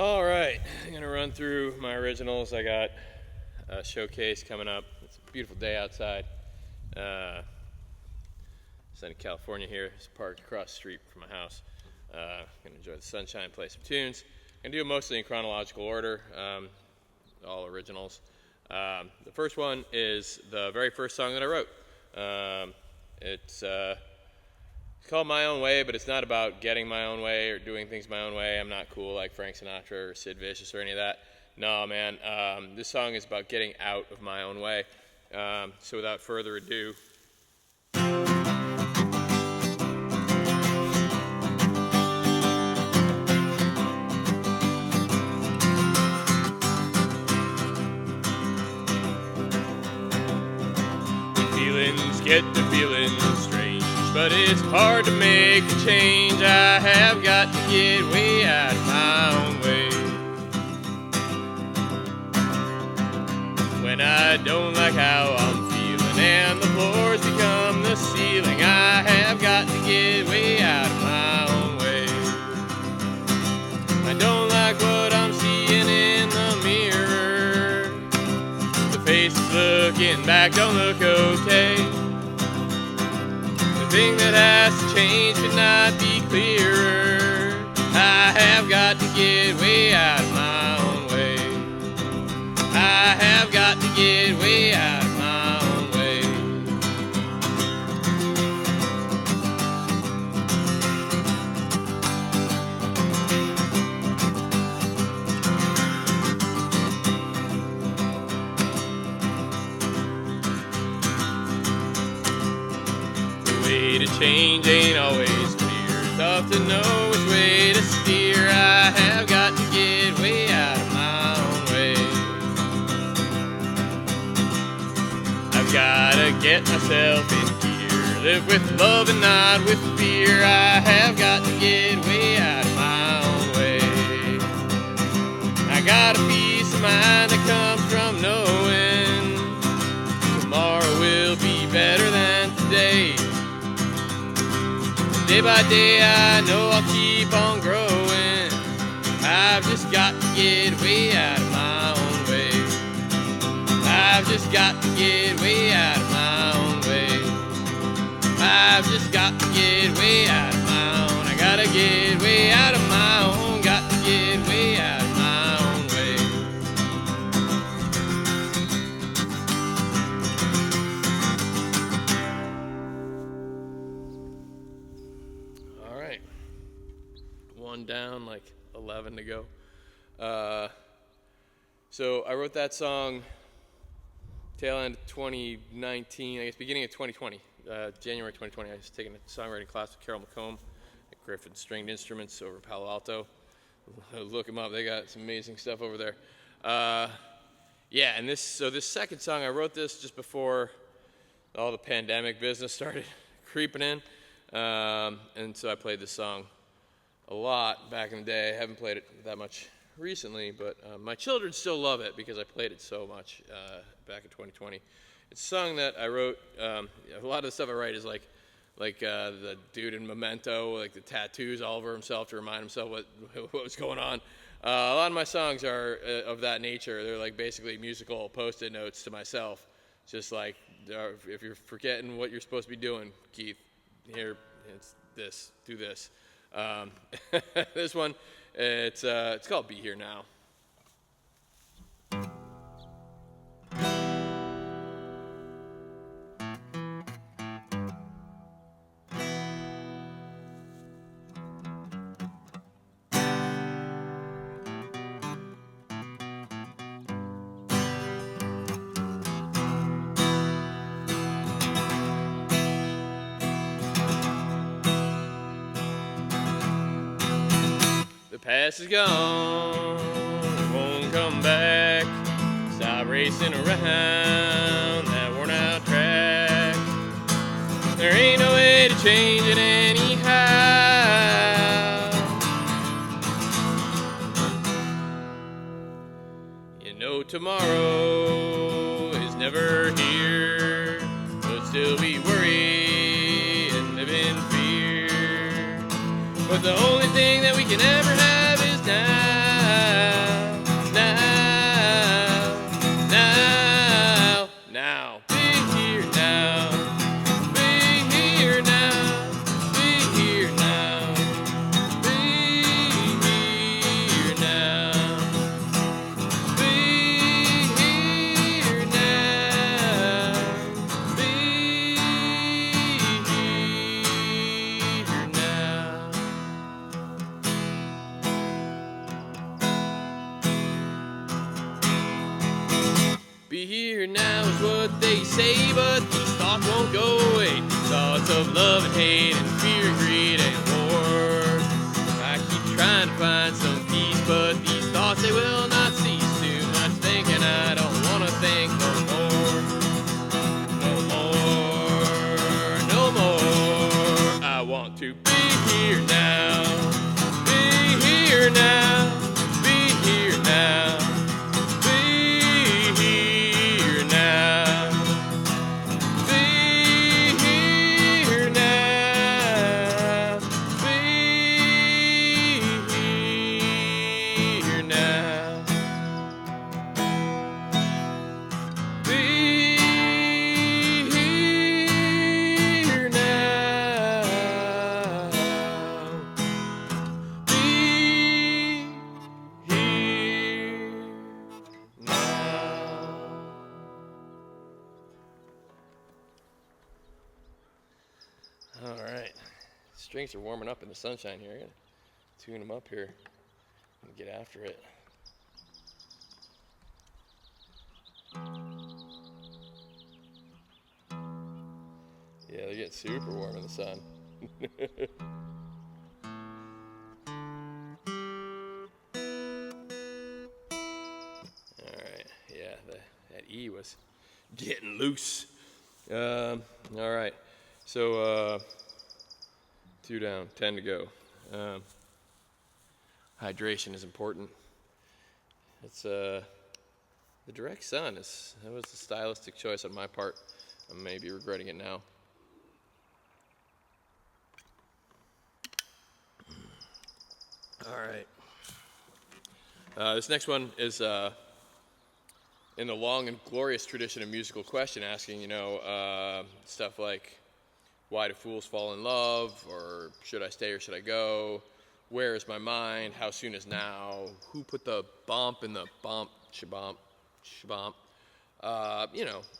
All right, I'm gonna run through my originals. I got a showcase coming up. It's a beautiful day outside. Sunny California here. It's parked across the street from my house. Gonna enjoy the sunshine, play some tunes. Gonna do it mostly in chronological order, all originals. The first one is the very first song that I wrote. It's called My Own Way, but it's not about getting my own way or doing things my own way. I'm not cool like Frank Sinatra or Sid Vicious or any of that. No, man. This song is about getting out of my own way. So without further ado, get to feeling strange, but it's hard to make a change. I have got to get way out of my own way. When I don't like how I'm feeling and the floors become the ceiling, I have got to get way out of my own way. I don't like what I'm seeing in the mirror. The faces looking back don't look okay. The thing that has to change could not be clearer. I have got to get way out of my own way. I have got to get way out of my own way. To change ain't always clear. Tough to know which way to steer. I have got to get way out of my own way. I've gotta get myself in gear. Live with love and not with fear. I have got to get way out of my own way. I got a peace of mind that comes from knowing tomorrow will be better than today. Day by day I know I'll keep on growing. I've just got to get way out of my own way. I've just got to get way out of my own way. I've just got to get way out of my own. I gotta get way out of my own. Got to get way out of my own way. One down, like 11 to go. So I wrote that song tail end of 2019, I guess beginning of 2020, January 2020. I was taking a songwriting class with Carol McComb at Griffin Stringed Instruments over in Palo Alto. Look them up, they got some amazing stuff over there. Yeah, and this second song, I wrote this just before all the pandemic business started creeping in, and so I played this song a lot back in the day. I haven't played it that much recently, but my children still love it because I played it so much back in 2020. It's a song that I wrote. A lot of the stuff I write is like the dude in Memento, like the tattoos all over himself to remind himself what was going on. A lot of my songs are of that nature. They're like basically musical post-it notes to myself. Just like, if you're forgetting what you're supposed to be doing, Keith, here, it's this, do this. This one, it's called Be Here Now. The past is gone, it won't come back. Stop racing around that worn out track. There ain't no way to change it anyhow. You know tomorrow is never here, but still we worry and live in fear. But the only thing that we can ever have is now. here now is what they say, but these thoughts won't go away. Thoughts of love and hate and fear, greed and war. I keep trying to find some peace, but these thoughts, they will not cease. Too much thinking, I don't want to think no more. No more, no more. I want to be here now. Be here now. Be here now. Be here now. Be here now. Be here now. Be here now. Be here now. All right. Strings are warming up in the sunshine here. I gotta tune them up here and get after it. Yeah, they're getting super warm in the sun. All right, yeah, that E was getting loose. All right, so 2 down, 10 to go. Hydration is important. It's the direct sun that was a stylistic choice on my part. I may be regretting it now. All right. This next one is in the long and glorious tradition of musical question asking, stuff like, why do fools fall in love? Or should I stay or should I go? Where is my mind? How soon is now? Who put the bump in the bump? Shabomp.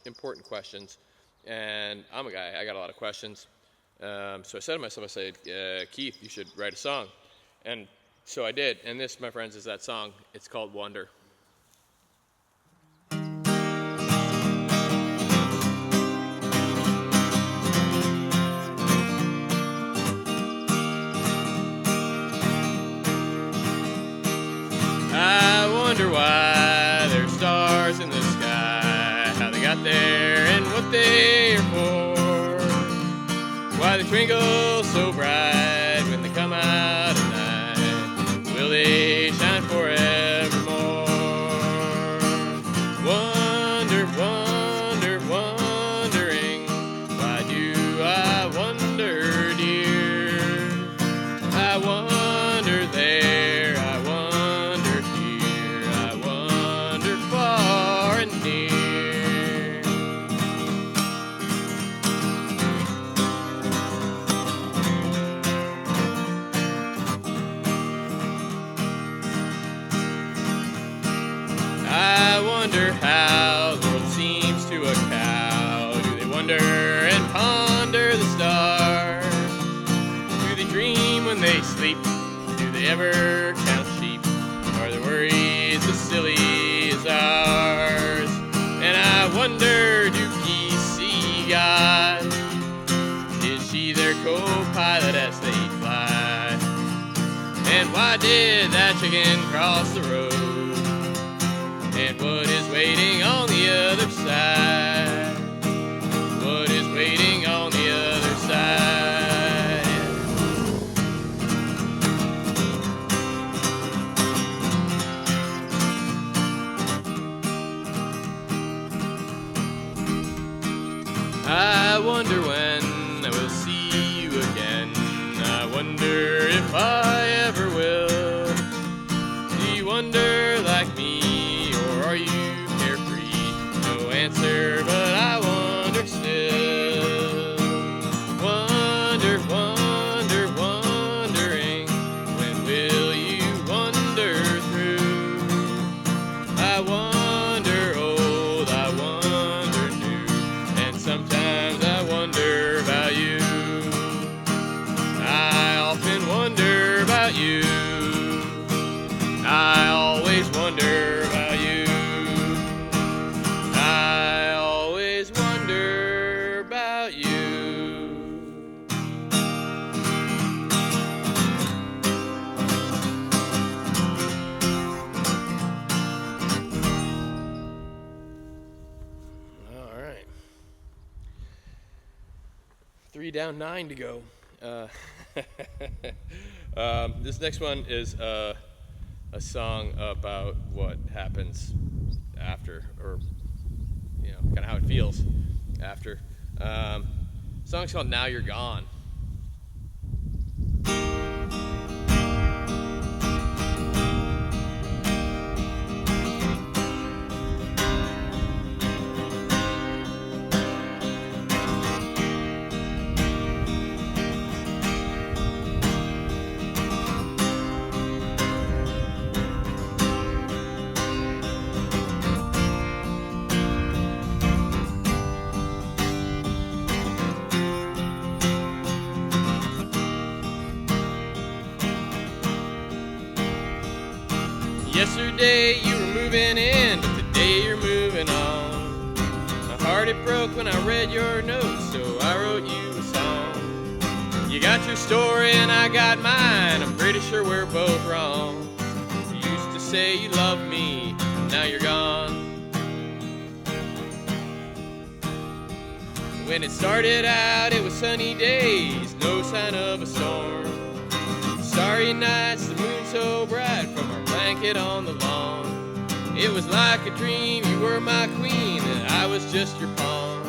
Important questions. And I'm a guy, I got a lot of questions. So I said to myself, Keith, you should write a song. And so I did. And this, my friends, is that song. It's called Wonder. I wonder why there's stars in the sky, how they got there and what they are for, why they twinkle so bright when they come out at night, will they shine forevermore? Wonder, wonder, wondering, why do I wonder, dear? I wonder there, I wonder here, I wonder far and near. I wonder how the world seems to a cow. Do they wonder and ponder the stars? Do they dream when they sleep? Do they ever count sheep? Are their worries as silly as ours? And I wonder, do geese see God? Is she their co-pilot as they fly? And why did that chicken cross the road? And what is waiting on the other side? What is waiting on the other side? I wonder when I will see you again. I wonder if I ever will. Do you wonder like me, or are you carefree? No answer, but I wonder still. Wonder, wonder, wondering, when will you wander through? I wonder old, I wonder new, and sometimes I wonder about you. I often wonder about you. I always wonder about you. I 3 down, 9 to go. This next one is a song about what happens after, or kind of how it feels after. The song's called "Now You're Gone." Yesterday you were moving in, but today you're moving on. My heart it broke when I read your notes, so I wrote you a song. You got your story and I got mine, I'm pretty sure we're both wrong. You used to say you loved me, now you're gone. When it started out it was sunny days, no sign of a storm. Starry nights, the moon so bright from our blanket on the lawn. It was like a dream, you were my queen and I was just your pawn.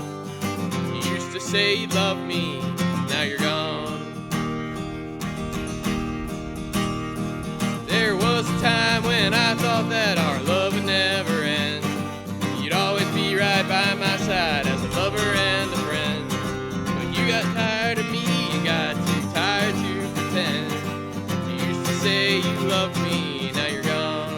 You used to say you loved me, now you're gone. There was a time when I thought that our love would never end. You'd always be right by my side as a lover and a friend. But you got tired of me and got too tired to pretend. Say you loved me, now you're gone.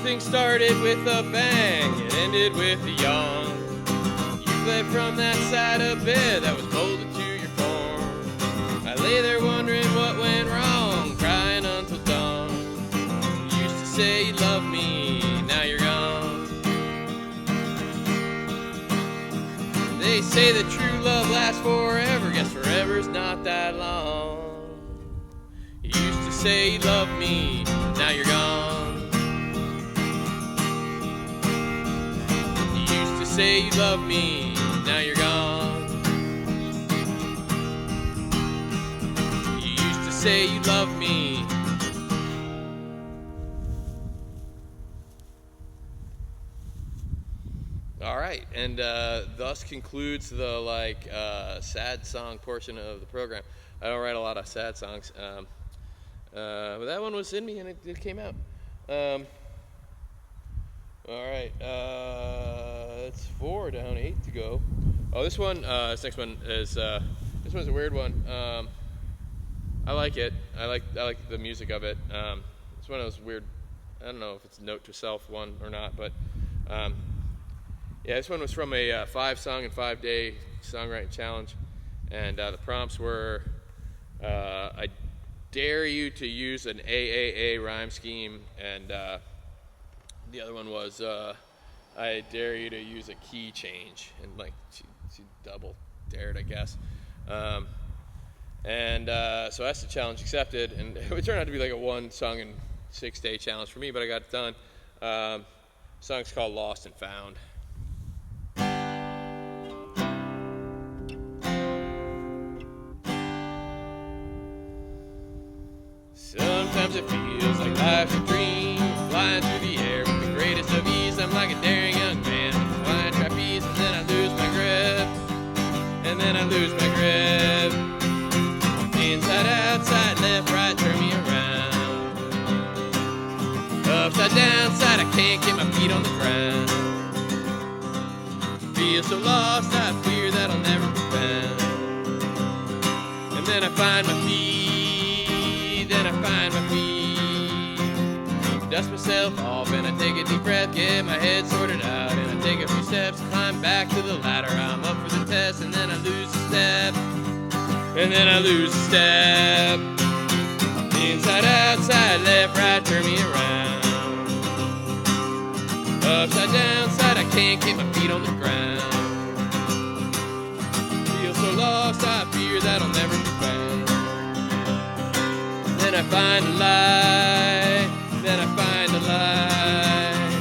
Thing started with a bang, it ended with a yawn. You fled from that side of bed that was molded to your form. I lay there wondering what went wrong, crying until dawn. You used to say you loved me, now you're gone. They say that true love lasts forever, guess forever's not that long. You used to say you loved me, now you're gone. Say you love me, now you're gone. You used to say you loved me. All right, and thus concludes the sad song portion of the program. I don't write a lot of sad songs, but that one was in me and it came out. All right, it's 4 down, 8 to go. Oh, this next one is this one's a weird one. I like it. I like the music of it. It's one of those weird. I don't know if it's a note to self one or not, but yeah, this one was from a 5-song and 5-day songwriting challenge, and the prompts were, I dare you to use an AAA rhyme scheme, and the other one was, I dare you to use a key change, and she double dared, I guess. So that's the challenge accepted, and it would turn out to be like a 1-song and 6-day challenge for me, but I got it done. The song's called "Lost and Found." Sometimes it feels like life's a dream, flying through the air with the greatest of ease. I'm like a daring young man, flying trapeze, and then I lose my grip, and then I lose my grip. Inside, outside, left, right, turn me around. Upside down, side, I can't get my feet on the ground. Feel so lost, I fear that I'll never be found. And then I find my feet, then I find my feet. Dust myself off and I take a deep breath, get my head sorted out, and I take a few steps, climb back to the ladder. I'm up for the test and then I lose a step. and then I lose a step. Inside, outside, left, right, turn me around. Upside, downside, I can't get my feet on the ground. Feel so lost, I fear that I'll never be found. Then I find the light, then I find the light.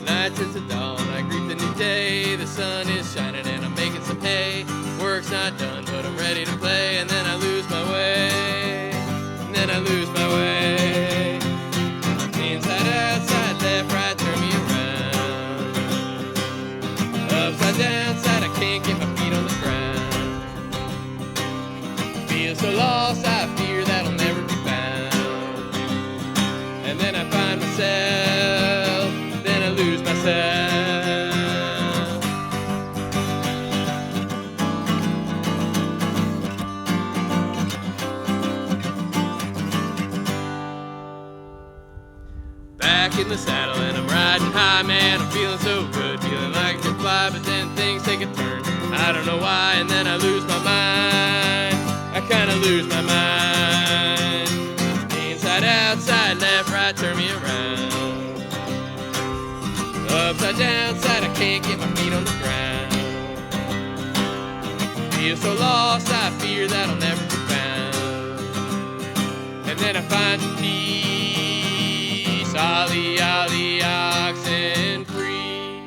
Night turns to dawn, I greet the new day. The sun is shining and I'm making some hay. Work's not done, but I'm ready to play. And then I lose my way, and then I lose my way. Inside, outside, left, right, turn me around. Upside, downside, I can't get my feet on the ground. Feel so lost, I fear that I'll never be found. And then I find myself, then I lose myself. Back in the saddle and I'm riding high, man, I'm feeling so good, feeling like I could fly, but then things take a turn, I don't know why, and then I lose my mind, I kinda lose my mind. Inside, outside, left, right, turn me around. Upside, downside, I can't get my feet on the ground. Feel so lost, I fear that I'll never be found. And then I find peace, ollie, ollie, oxen free.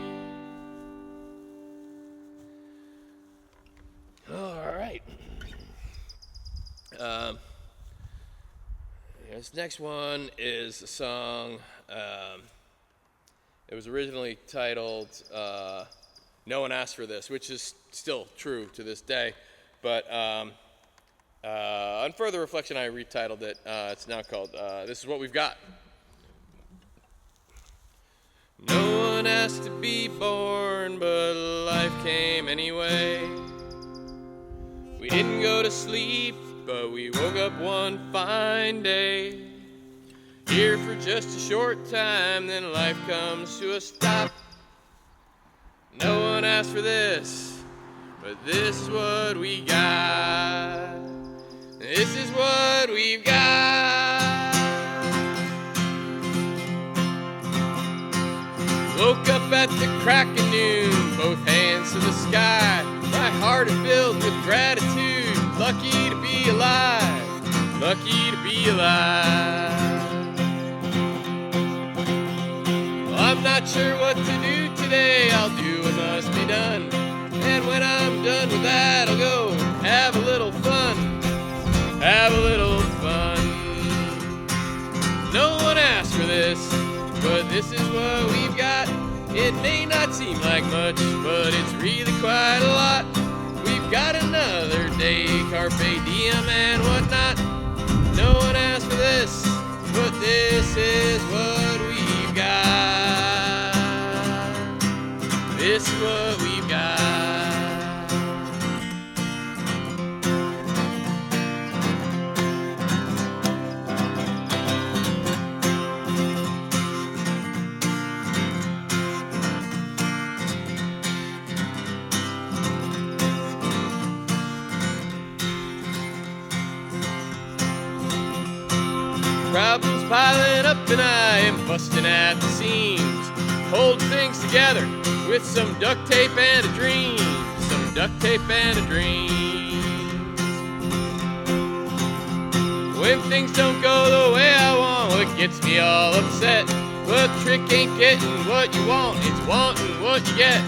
All right. This next one is a song. It was originally titled "No One Asked for This," which is still true to this day. But on further reflection, I retitled it. It's now called "This Is What We've Got." No one asked to be born, but life came anyway. We didn't go to sleep, but we woke up one fine day. Here for just a short time, then life comes to a stop. No one asked for this, but this is what we got. This is what we've got. Woke up at the crack of noon, both hands to the sky. My heart is filled with gratitude. Lucky to be alive, lucky to be alive. Well, I'm not sure what to do today. I'll do what must be done. And when I'm done with that, I'll go have a little fun. Have a little fun. No one asked for this, but this is what we've got. It may not seem like much, but it's really quite a lot. We've got another day, carpe diem and whatnot. No one asked for this, but this is what we've got. This is what we've got. Problems piling up and I am busting at the seams. Hold things together with some duct tape and a dream. Some duct tape and a dream. When things don't go the way I want, what gets me all upset? But the trick ain't getting what you want, it's wanting what you get.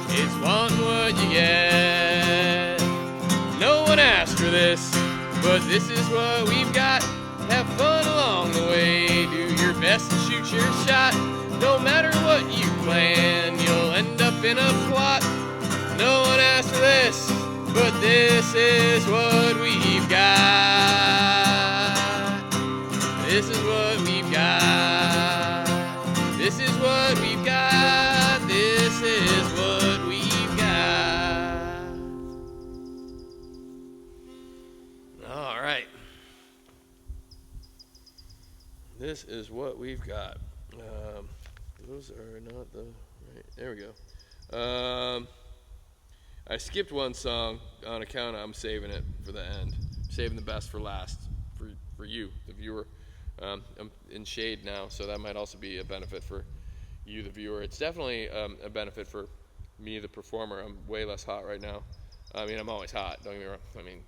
It's wanting what you get. No one asked for this, but this is what we've got. Have fun along the way, do your best to shoot your shot. No matter what you plan, you'll end up in a plot. No one asked for this, but this is what we've got. This is what we've got. This is what we've got. This is what we've got. All right. This is what we've got. Those are not the right. There we go. I skipped one song on account of I'm saving it for the end. Saving the best for last for you, the viewer. I'm in shade now, so that might also be a benefit for you, the viewer. It's definitely a benefit for me, the performer. I'm way less hot right now. I mean, I'm always hot, don't get me wrong. I mean,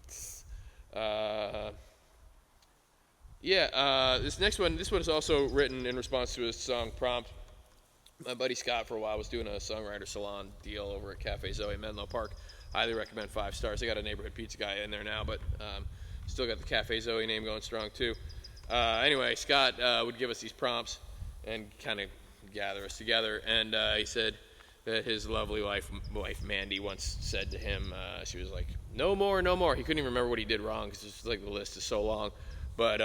this next one, this one is also written in response to a song prompt. My buddy Scott for a while was doing a songwriter salon deal over at Cafe Zoe in Menlo Park. Highly recommend, 5 stars. They got a neighborhood pizza guy in there now, but still got the Cafe Zoe name going strong too. Anyway, Scott would give us these prompts and kind of gather us together, and he said that his lovely wife Mandy once said to him, she was like, no more. He couldn't even remember what he did wrong because it's like the list is so long, but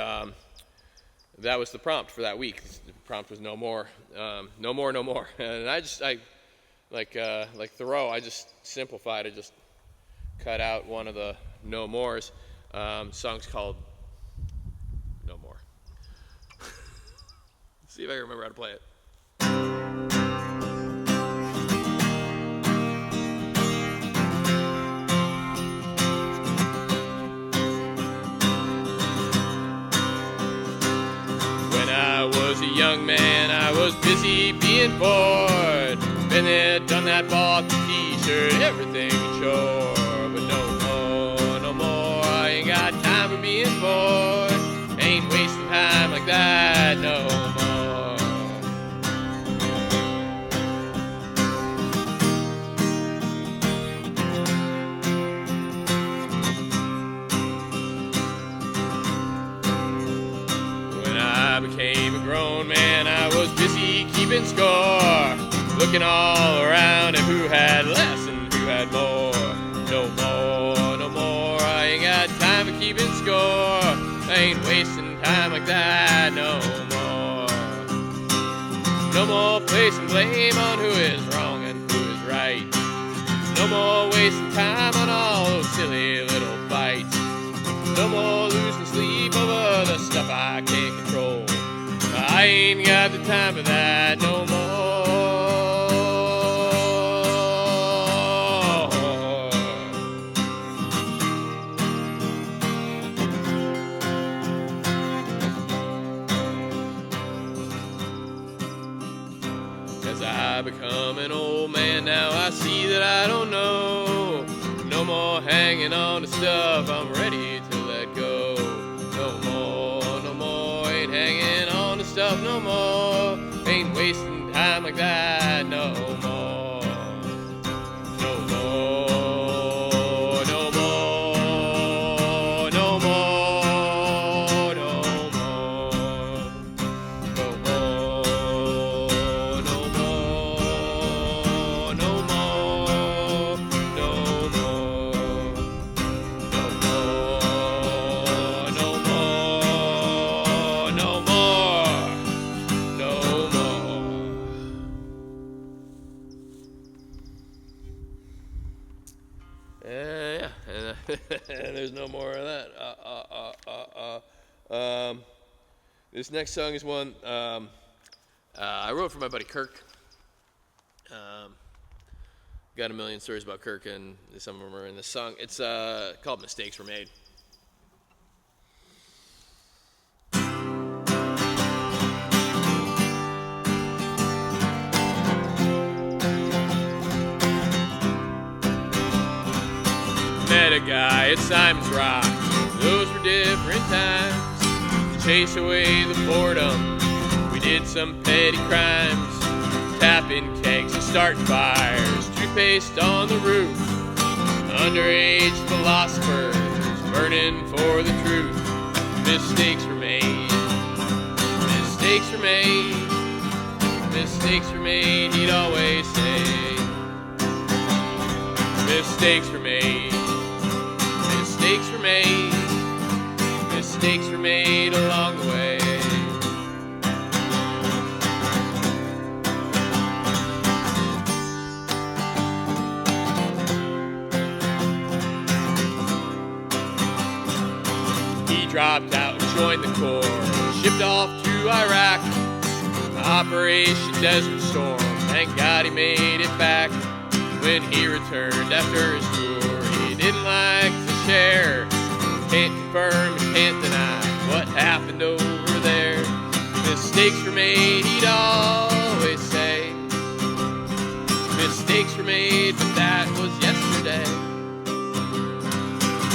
that was the prompt for that week. The prompt was no more, no more. And I like Thoreau, I just simplified. I just cut out one of the no mores. Song's called No More. See if I can remember how to play it. When I was a young man, I was busy being bored. Been there, done that, bought the t-shirt, everything a chore. But no more, I ain't got time for being bored. Ain't wasting time like that no more. When I became a grown man, I was busy keeping score, looking all around at who had less and who had more. No more, I ain't got time for keeping score. I ain't wasting time like that no more. No more placing blame on who is wrong and who is right. No more wasting time on all those silly little fights. No more losing sleep over the stuff I can't control. I ain't got the time for that no more. 'Cause I become an old man now, I see that I don't know. No more hanging on to stuff I'm ready to let go. No more, ain't hanging on to stuff no more. Ain't wasting time like that no more. No more, no more, no more, no more. No more, no more, no more, no more. No more, no more, no more, no more. Yeah, and there's no more of that. This next song is one I wrote for my buddy Kirk. Got a million stories about Kirk, and some of them are in this song. It's called Mistakes Were Made. Met a guy at Simon's Rock. Those were different times. To chase away the boredom, we did some petty crimes. Tapping kegs and starting fires. Toothpaste on the roof. Underage philosophers burning for the truth. Mistakes were made. Mistakes were made. Mistakes were made, he'd always say. Mistakes were made. Mistakes were made. Mistakes were made along the way. He dropped out and joined the Corps, shipped off to Iraq, Operation Desert Storm. Thank God he made it back. When he returned after his tour, he didn't like to share. Can't confirm and can't deny what happened over there. Mistakes were made, he'd always say. Mistakes were made, but that was yesterday.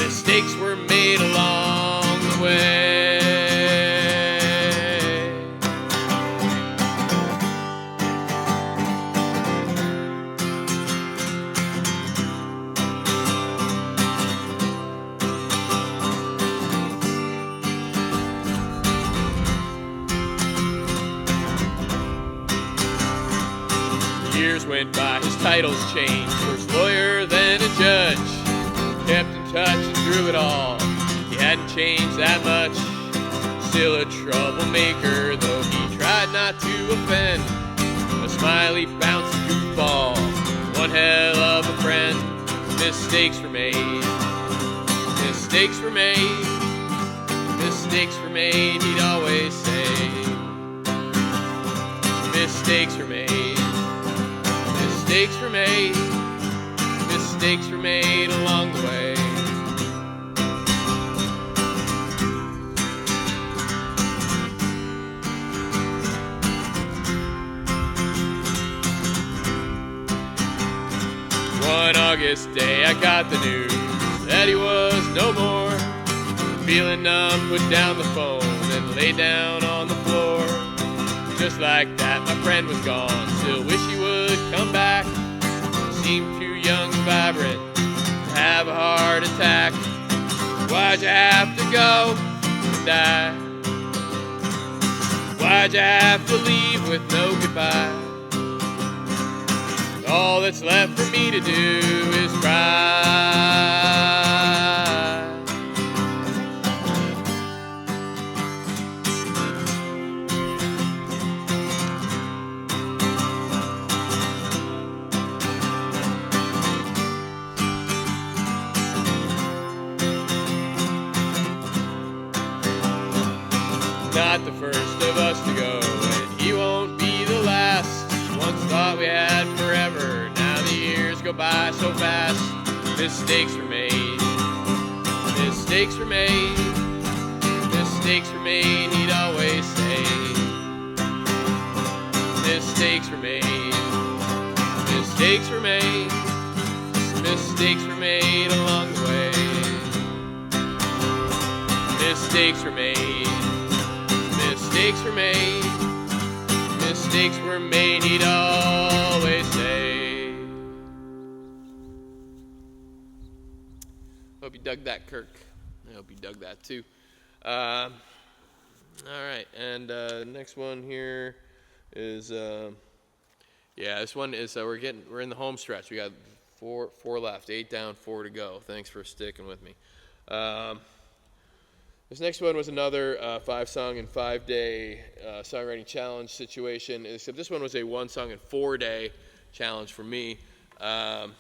Mistakes were made along the way. Years went by, his titles changed. First lawyer, then a judge. Kept in touch and through it all, he hadn't changed that much. Still a troublemaker, though he tried not to offend. A smiley, bouncy goofball, one hell of a friend. Mistakes were made. Mistakes were made. Mistakes were made, he'd always say. Mistakes were made. Mistakes were made. Mistakes were made along the way. One August day I got the news that he was no more. Feeling numb, put down the phone and lay down on the floor. Just like that, my friend was gone. Still wish he would come back. Seemed too young and vibrant to have a heart attack. Why'd you have to go and die? Why'd you have to leave with no goodbye? All that's left for me to do is cry. Not the first of us to go, and he won't be the last. Once thought we had forever, now the years go by so fast. Mistakes were made. Mistakes were made. Mistakes were made, he'd always say. Mistakes were made. Mistakes were made. Mistakes were made along the way. Mistakes were made. Mistakes were made. Mistakes were made, he'd always say. Hope you dug that, Kirk. I hope you dug that too. All right, and next one here is this one is we're in the home stretch. We got four left, 8 down, 4 to go. Thanks for sticking with me. This next one was another 5-song and 5-day songwriting challenge situation, except this one was a 1-song and 4-day challenge for me. The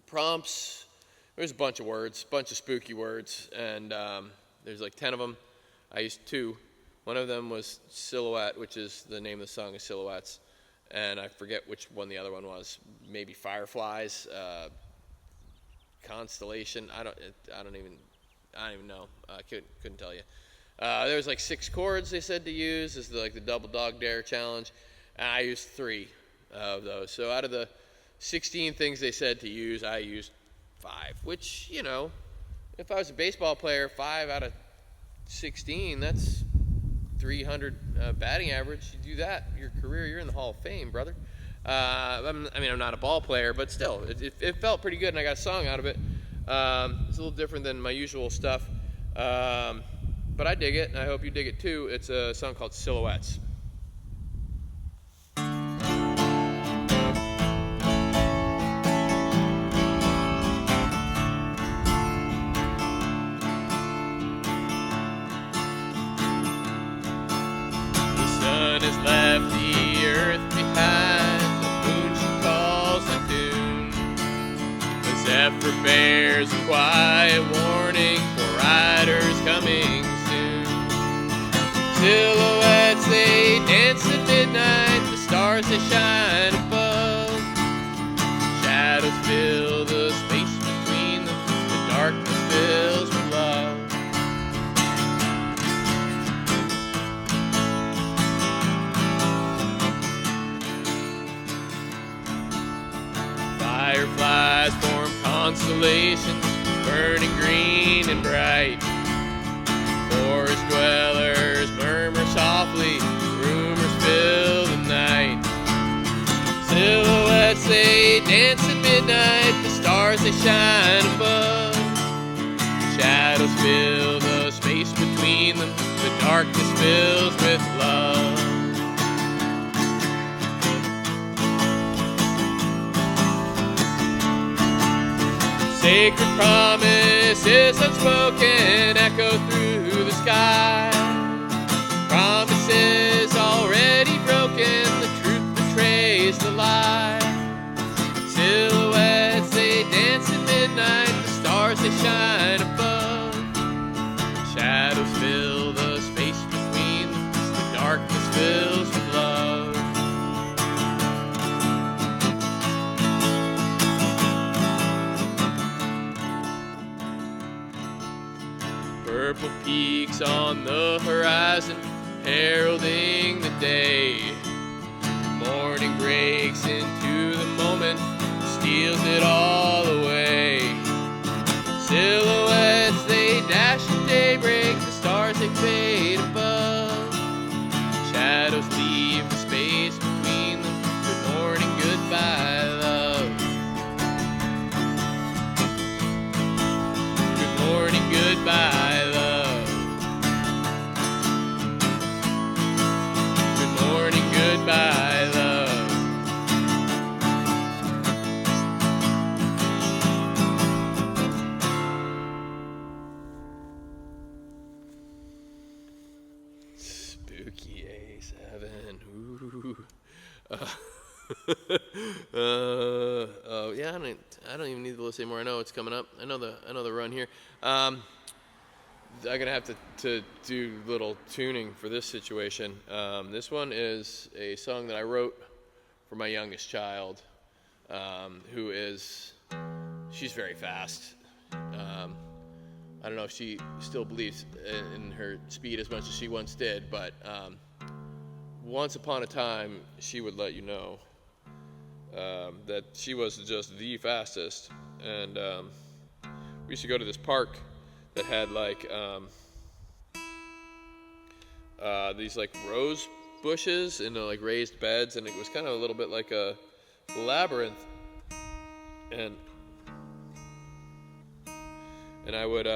prompts, there's a bunch of words, a bunch of spooky words, and there's like 10 of them. I used 2. One of them was Silhouette, which is the name of the song is Silhouettes, and I forget which one the other one was. Maybe Fireflies, Constellation. I don't even know. I couldn't tell you. There was like 6 chords they said to use. This is like the double dog dare challenge. And I used 3 of those. So out of the 16 things they said to use, I used 5. Which, you know, if I was a baseball player, 5 out of 16, that's 300 batting average. You do that, your career, you're in the Hall of Fame, brother. I'm not a ball player, but still, it felt pretty good, and I got a song out of it. It's a little different than my usual stuff, but I dig it, and I hope you dig it too. It's a song called Silhouettes. The sun has left the earth behind, the moon she calls the tune. The zephyr bears a quiet warning for riders coming soon. Silhouettes, they dance at midnight, the stars they shine above, constellations burning green and bright. Forest dwellers murmur softly, rumors fill the night. Silhouettes they dance at midnight, the stars they shine above. Shadows fill the space between them, the darkness fills with love. Sacred promises unspoken echo through the sky. Promises already broken, the truth betrays the lie. Silhouettes they dance at midnight, the stars they shine above. Shadows fill the space between them, the darkness fills with love. Purple peaks on the horizon, heralding the day. Morning breaks into the moment, steals it all away. Silhouettes they dash at daybreak, the stars they fade above. Shadows leave the space between them, good morning, goodbye, love. Good morning, goodbye, love. Good morning, goodbye, love. Spooky A7. Ooh. Oh yeah, I don't even need the list anymore. I know it's coming up. I know the run here. I'm gonna have to do a little tuning for this situation. This one is a song that I wrote for my youngest child, who she's very fast. I don't know if she still believes in her speed as much as she once did, but once upon a time she would let you know that she was just the fastest. And we used to go to this park that had like these like rose bushes and like raised beds, and it was kind of a little bit like a labyrinth. And I would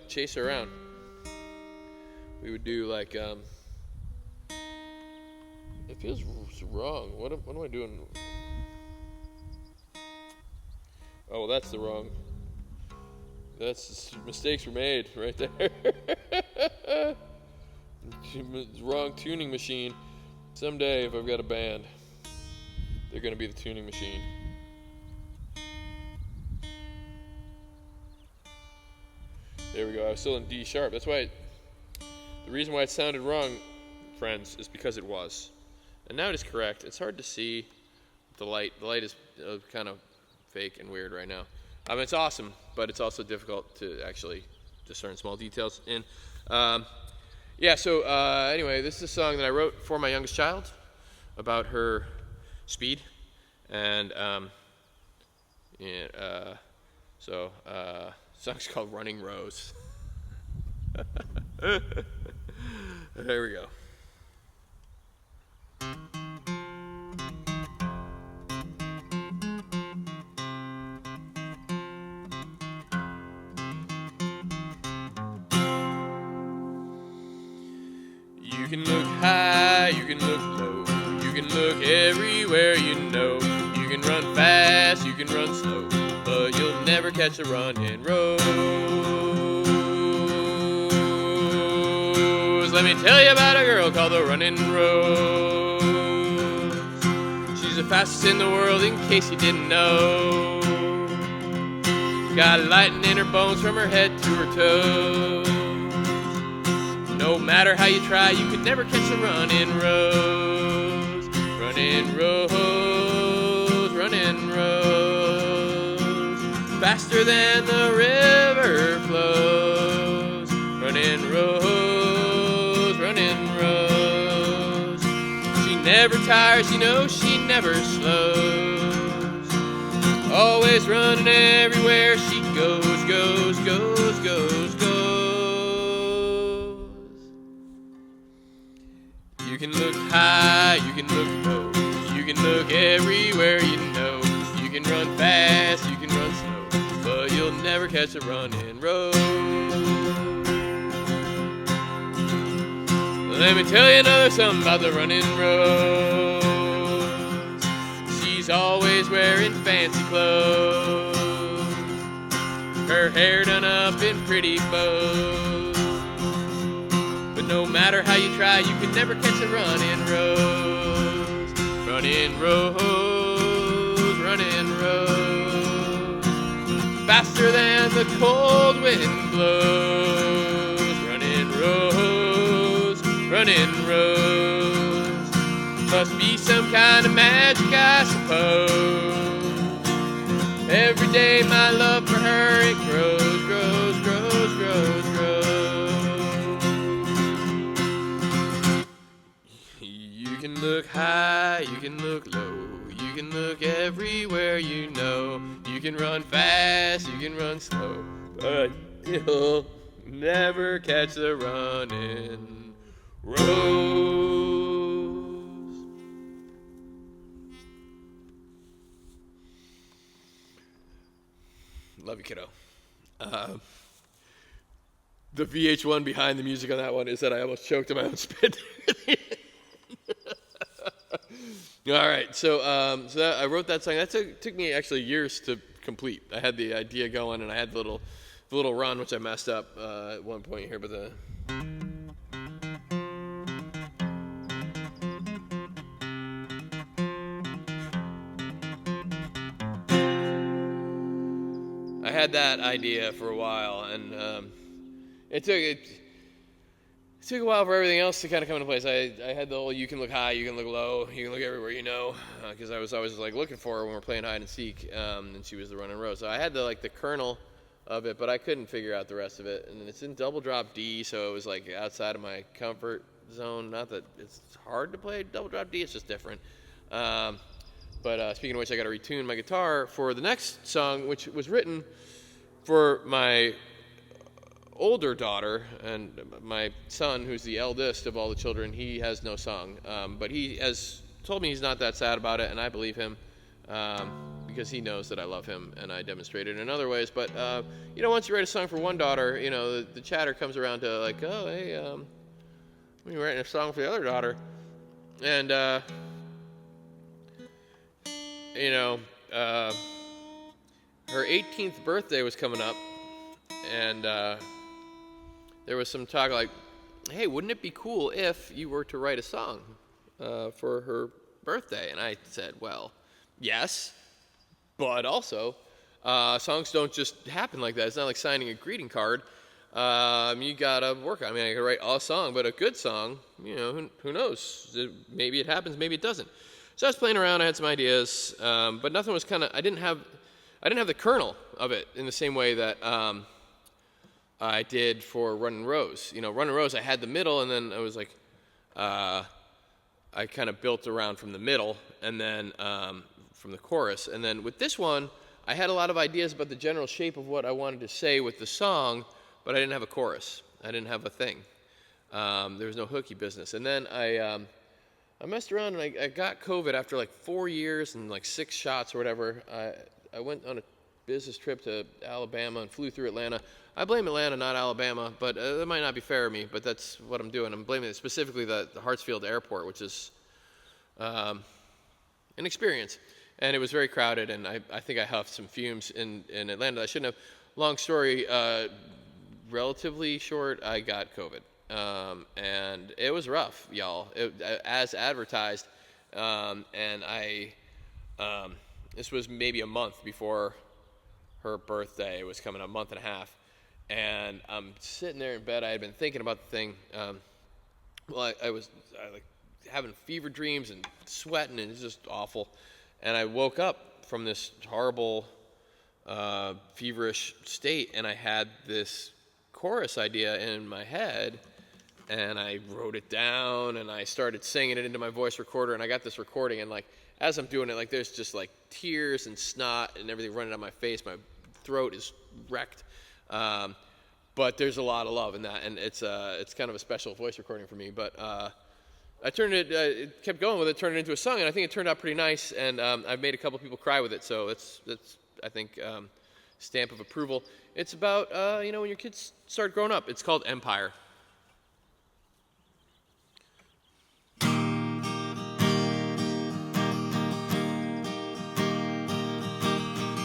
chase her around. We would do like it feels wrong. What am I doing? Oh, well, that's the wrong. Mistakes were made right there. Wrong tuning machine. Someday, if I've got a band, they're going to be the tuning machine. There we go. I was still in D sharp. That's why the reason why it sounded wrong, friends, is because it was. And now it is correct. It's hard to see the light. The light is kind of fake and weird right now. It's awesome, but it's also difficult to actually discern small details in. Anyway, this is a song that I wrote for my youngest child about her speed. And the song's called Runnin Rose. There we go. You can look high, you can look low, you can look everywhere you know. You can run fast, you can run slow, but you'll never catch a running rose. Let me tell you about a girl called the Runnin Rose. She's the fastest in the world, in case you didn't know. Got lightning in her bones from her head to her toes. No matter how you try, you could never catch a running rose. Runnin Rose, Runnin Rose, faster than the river flows. Runnin Rose, Runnin Rose, she never tires, you know she never slows. always running everywhere she goes, goes, goes, goes, goes. You can look high, you can look low, you can look everywhere you know. You can run fast, you can run slow, but you'll never catch a running rose. Let me tell you another something about the Runnin Rose. She's always wearing fancy clothes, her hair done up in pretty bows. But no matter how you try, you can never catch a Runnin Rose. Runnin Rose, Runnin Rose, faster than the cold wind blows. Runnin Rose, Runnin Rose, must be some kind of magic, I suppose. Every day my love for her, it grows, grows, grows, grows, grows. You can look high, you can look low, you can look everywhere you know. You can run fast, you can run slow, but you'll never catch the Runnin Rose. Love you, kiddo. The VH1 behind the music on that one is that I almost choked on my own spit. All right, so I wrote that song. That took me actually years to complete. I had the idea going, and I had the little run, which I messed up at one point here, but I had that idea for a while, and it took a while for everything else to kind of come into place. I had the whole you can look high, you can look low, you can look everywhere you know, because I was always like looking for her when we're playing hide and seek, and she was the Runnin Rose. So I had the kernel of it, but I couldn't figure out the rest of it. And it's in double drop D, so it was like outside of my comfort zone. Not that it's hard to play double drop D, it's just different. But speaking of which, I got to retune my guitar for the next song, which was written for my older daughter, and my son, who's the eldest of all the children. He has no song, but he has told me he's not that sad about it, and I believe him, because he knows that I love him, and I demonstrate it in other ways. But once you write a song for one daughter, the chatter comes around to like, oh, hey, you're writing a song for the other daughter, and her 18th birthday was coming up, and there was some talk like, hey, wouldn't it be cool if you were to write a song for her birthday? And I said, well, yes, but also songs don't just happen like that. It's not like signing a greeting card. You gotta work on it. I mean, I could write a song, but a good song, who knows? Maybe it happens, maybe it doesn't. So I was playing around. I had some ideas, but nothing was I didn't have the kernel of it in the same way that I did for Runnin Rose. Runnin Rose, I had the middle, and then I was like, I kind of built around from the middle, and then from the chorus. And then with this one, I had a lot of ideas about the general shape of what I wanted to say with the song, but I didn't have a chorus. I didn't have a thing. There was no hooky business. And then I messed around, and I got COVID after like 4 years and like 6 shots or whatever. I went on a business trip to Alabama and flew through Atlanta. I blame Atlanta, not Alabama, but that might not be fair of me, but that's what I'm doing. I'm blaming specifically the Hartsfield Airport, which is an experience. And it was very crowded, and I think I huffed some fumes in Atlanta. I shouldn't have. Long story, relatively short, I got COVID. And it was rough, y'all, as advertised. And this was maybe a month before her birthday. It was coming up, a month and a half. And I'm sitting there in bed. I had been thinking about the thing. I was having fever dreams and sweating, and it was just awful. And I woke up from this horrible, feverish state, and I had this chorus idea in my head, and I wrote it down, and I started singing it into my voice recorder, and I got this recording, and like as I'm doing it, like there's just like tears and snot and everything running down my face. My throat is wrecked, but there's a lot of love in that, and it's kind of a special voice recording for me. But I kept going with it, turned it into a song, and I think it turned out pretty nice. And I've made a couple people cry with it, so that's I think stamp of approval. It's about when your kids start growing up. It's called Empire.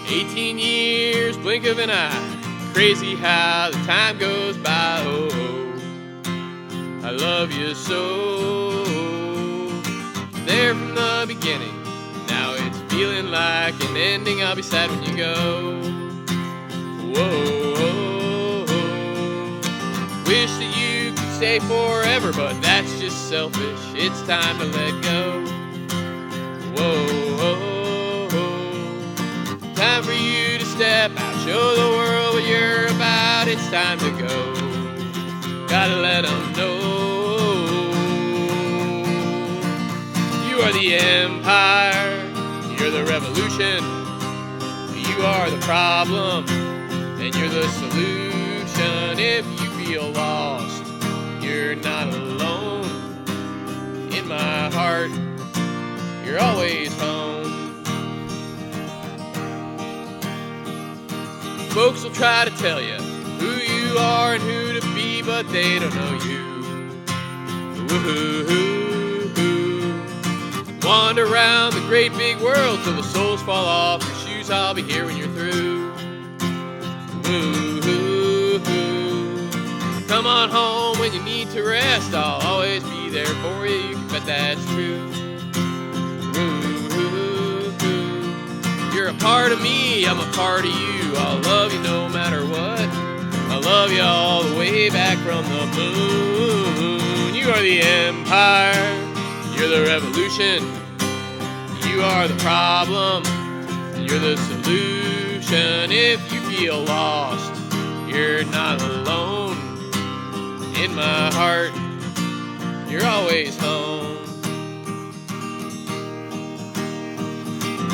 18 years, blink of an eye, crazy how the time goes by. Oh, I love you so. There from the beginning, now it's feeling like an ending. I'll be sad when you go. Whoa, whoa, whoa. Wish that you could stay forever, but that's just selfish. It's time to let go. Whoa, whoa, whoa. Time for you to step out, show the world what you're about. It's time to go. Gotta let them know. You are the empire, you're the revolution. You are the problem, and you're the solution. If you feel lost, you're not alone. In my heart, you're always home. Folks will try to tell you who you are and who to be, but they don't know you. Woo-hoo-hoo-hoo. Wander around the great big world till the soles fall off your shoes. I'll be here when you're through. Woo-hoo-hoo. Come on home when you need to rest. I'll always be there for you. You can bet that's true. Woo-hoo-hoo. You're a part of me, I'm a part of you. I'll love you no matter what. I love you all the way back from the moon. You are the empire, you're the revolution. You are the problem, you're the solution. If you feel lost, you're not alone. In my heart, you're always home.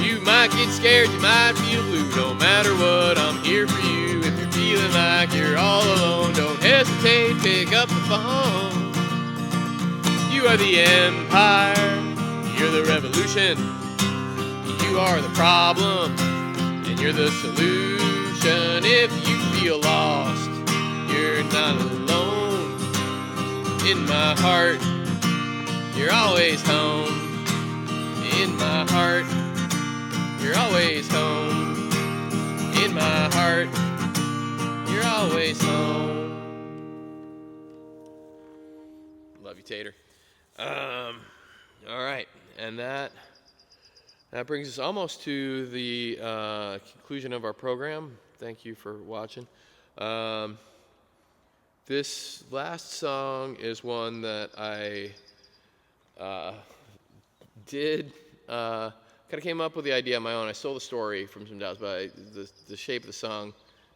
You might get scared, you might feel blue. No matter what, I'm here for you. If you're feeling like you're all alone, don't hesitate, pick up the phone. You are the empire, you're the revolution. You are the problem, and you're the solution. If you feel lost, you're not alone. In my heart, you're always home. In my heart, you're always home. In my heart, you're always home. Love you, Tater. All right, and that brings us almost to the conclusion of our program. Thank you for watching. This last song is one that I did. Kind of came up with the idea on my own. I stole the story from some doubts, but the shape of the song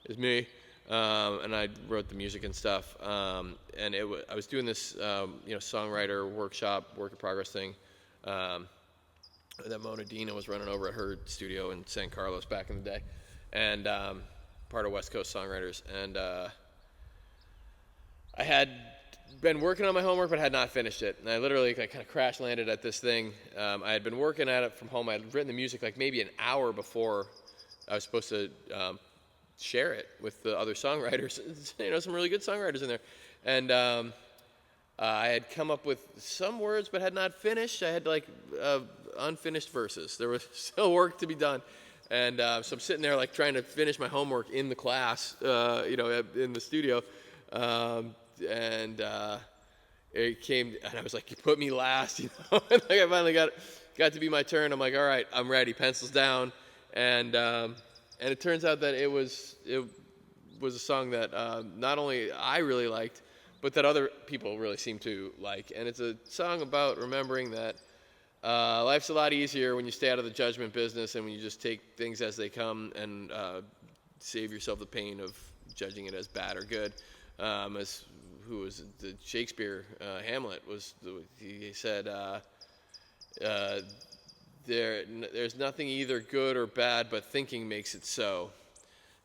is me, and I wrote the music and stuff. And I was doing this, songwriter workshop, work in progress thing that Mona Dina was running over at her studio in San Carlos back in the day, and part of West Coast Songwriters. And I had been working on my homework, but had not finished it. And I literally kind of crash landed at this thing. I had been working at it from home. I had written the music like maybe an hour before I was supposed to share it with the other songwriters. Some really good songwriters in there. And I had come up with some words, but had not finished. I had unfinished verses. There was still work to be done. And so I'm sitting there like trying to finish my homework in the class, in the studio. And it came, and I was like, you put me last, and like I finally got to be my turn. I'm like, all right, I'm ready, pencils down. And it turns out that it was a song that not only I really liked, but that other people really seem to like. And it's a song about remembering that life's a lot easier when you stay out of the judgment business and when you just take things as they come and save yourself the pain of judging it as bad or good. As who was the Shakespeare Hamlet he said there's nothing either good or bad, but thinking makes it so.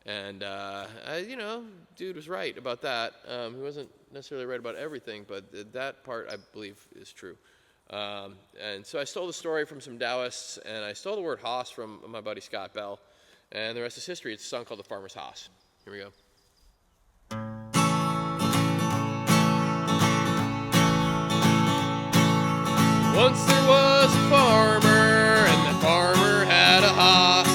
And dude was right about that. He wasn't necessarily right about everything, but that part I believe is true. And so I stole the story from some Taoists, and I stole the word hoss from my buddy Scott Bell, and the rest is history. It's a song called The Farmer's Hoss. Here we go. Once there was a farmer, and the farmer had a hoss.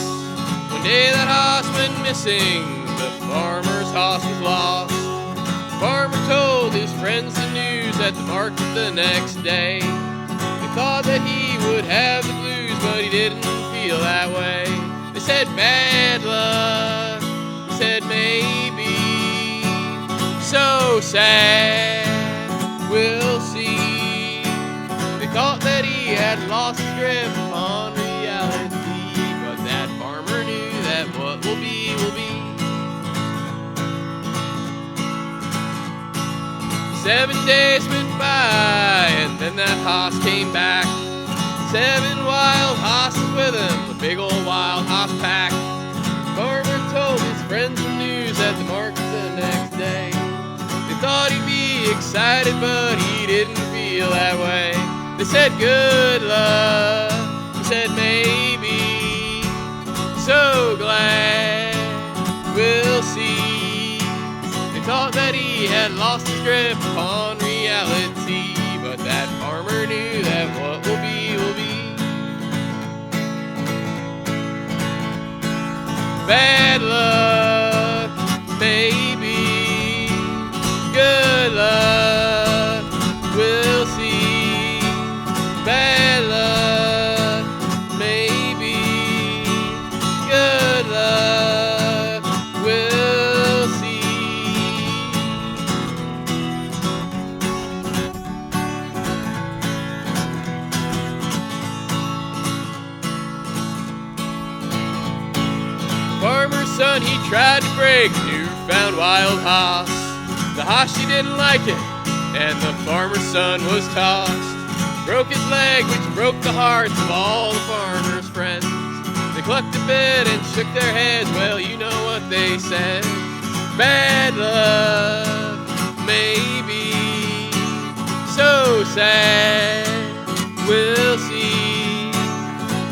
One day that hoss went missing, the farmer's hoss was lost. The farmer told his friends the news at the market the next day. They thought that he would have the blues, but he didn't feel that way. They said bad luck, he said maybe. So sad, we'll see. They thought that he had lost his grip on reality, but that farmer knew that what will be, will be. 7 days went by, and then that hoss came back. 7 wild hosses with him, a big old wild hoss pack. The farmer told his friends the news at the market the next day. They thought he'd be excited, but he didn't feel that way. They said good luck, he said maybe. So glad, we'll see. They thought that he had lost his grip upon reality, but that farmer knew that what will be, will be. Bad luck, maybe. Good luck, we'll see. Bad luck, maybe. Good luck, we'll see. Farmer's son, he tried to break a newfound wild hoss. The hoss, she didn't like it, and the farmer's son was tossed. Broke his leg, which broke the hearts of all the farmer's friends. They clucked a bit and shook their heads, well, you know what they said. Bad luck, maybe. So sad, we'll see.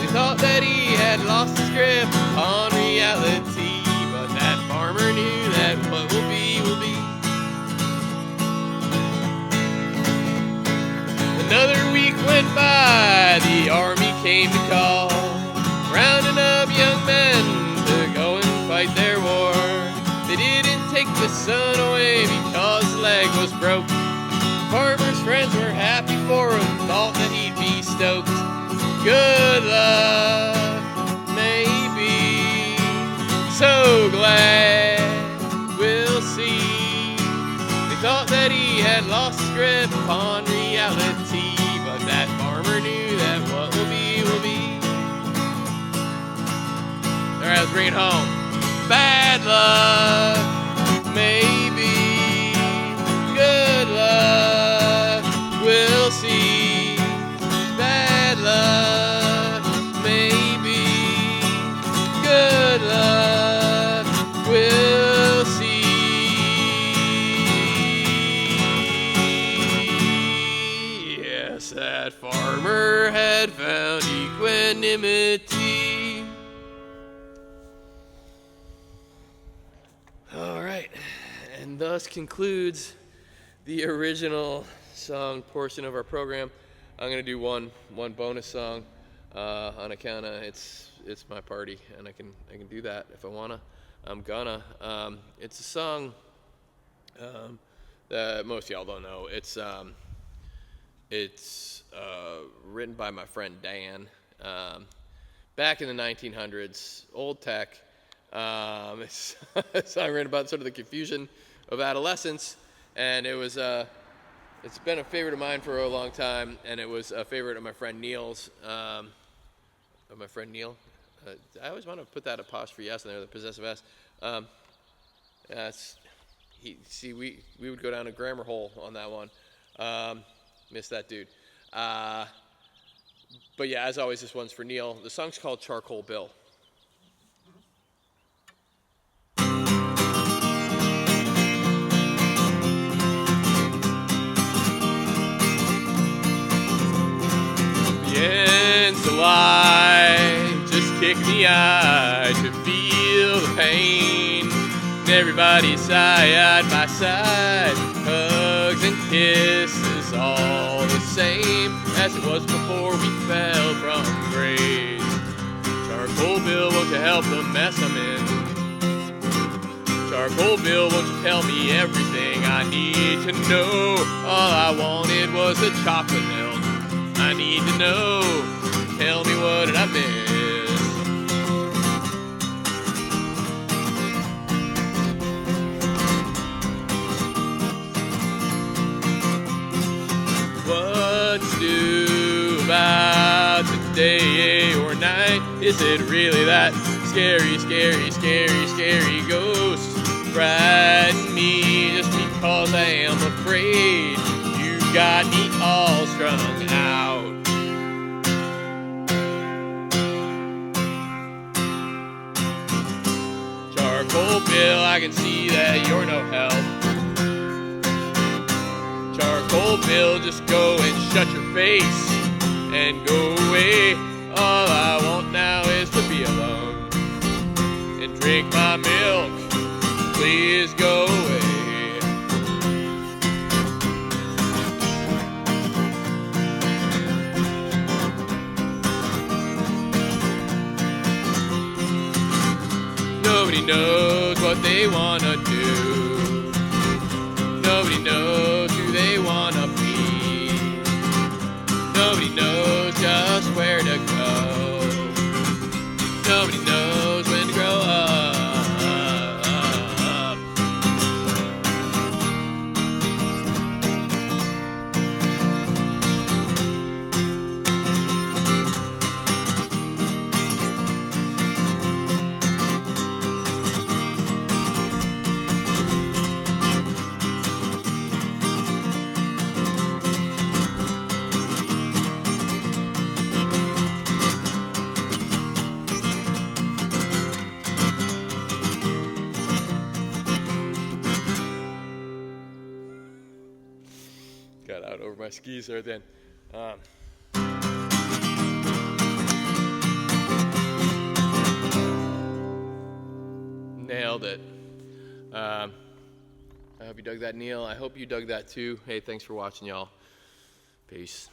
They thought that he had lost his grip on reality, but that farmer knew that what will be, will be. Another week went by, the army came to call, rounding up young men to go and fight their war. They didn't take the son away because his leg was broke. Farmer's friends were happy for him, thought that he'd be stoked. Good luck, maybe. So glad, we'll see. They thought that he had lost his grip upon reality, but that farmer knew that what will be, will be. All right, let's bring it home. Bad luck, maybe. Good luck, we'll see. Bad luck, maybe. Good luck, we'll see. Yes, that farmer had found equanimity. All right, and thus concludes the original song portion of our program. I'm gonna do one bonus song on account of it's my party, and I can do that if I wanna. I'm gonna. It's a song that most of y'all don't know. It's written by my friend Dan. Back in the 1900s, old tech. It's a song written about sort of the confusion of adolescence, and it's been a favorite of mine for a long time, and it was a favorite of my friend Neil's. I always want to put that apostrophe S in there, the possessive S. we would go down a grammar hole on that one. Miss that dude. But yeah, as always, this one's for Neil. The song's called Charcoal Bill. Begins to lie, just kick the eye to feel the pain. Everybody side by side, hugs and kisses, all the same as it was before we fell from grace. Charcoal Bill, won't you help the mess I'm in? Charcoal Bill, won't you tell me everything I need to know? All I wanted was a chocolate milk. I need to know. Tell me, what did I miss? What to do about today or night? Is it really that scary, scary, scary, scary ghost? Frighten me just because I am afraid. You got me all strung out. Charcoal Bill, I can see that you're no help. Charcoal Bill, just go and shut your face and go away. All I want now is to be alone and drink my milk. Please go away. Nobody knows what they wanna do. Nobody knows who they wanna be. Nobody knows just where to go. Nobody knows when to grow up. Got out over my skis there then. Nailed it. I hope you dug that, Neil. I hope you dug that too. Hey, thanks for watching, y'all. Peace.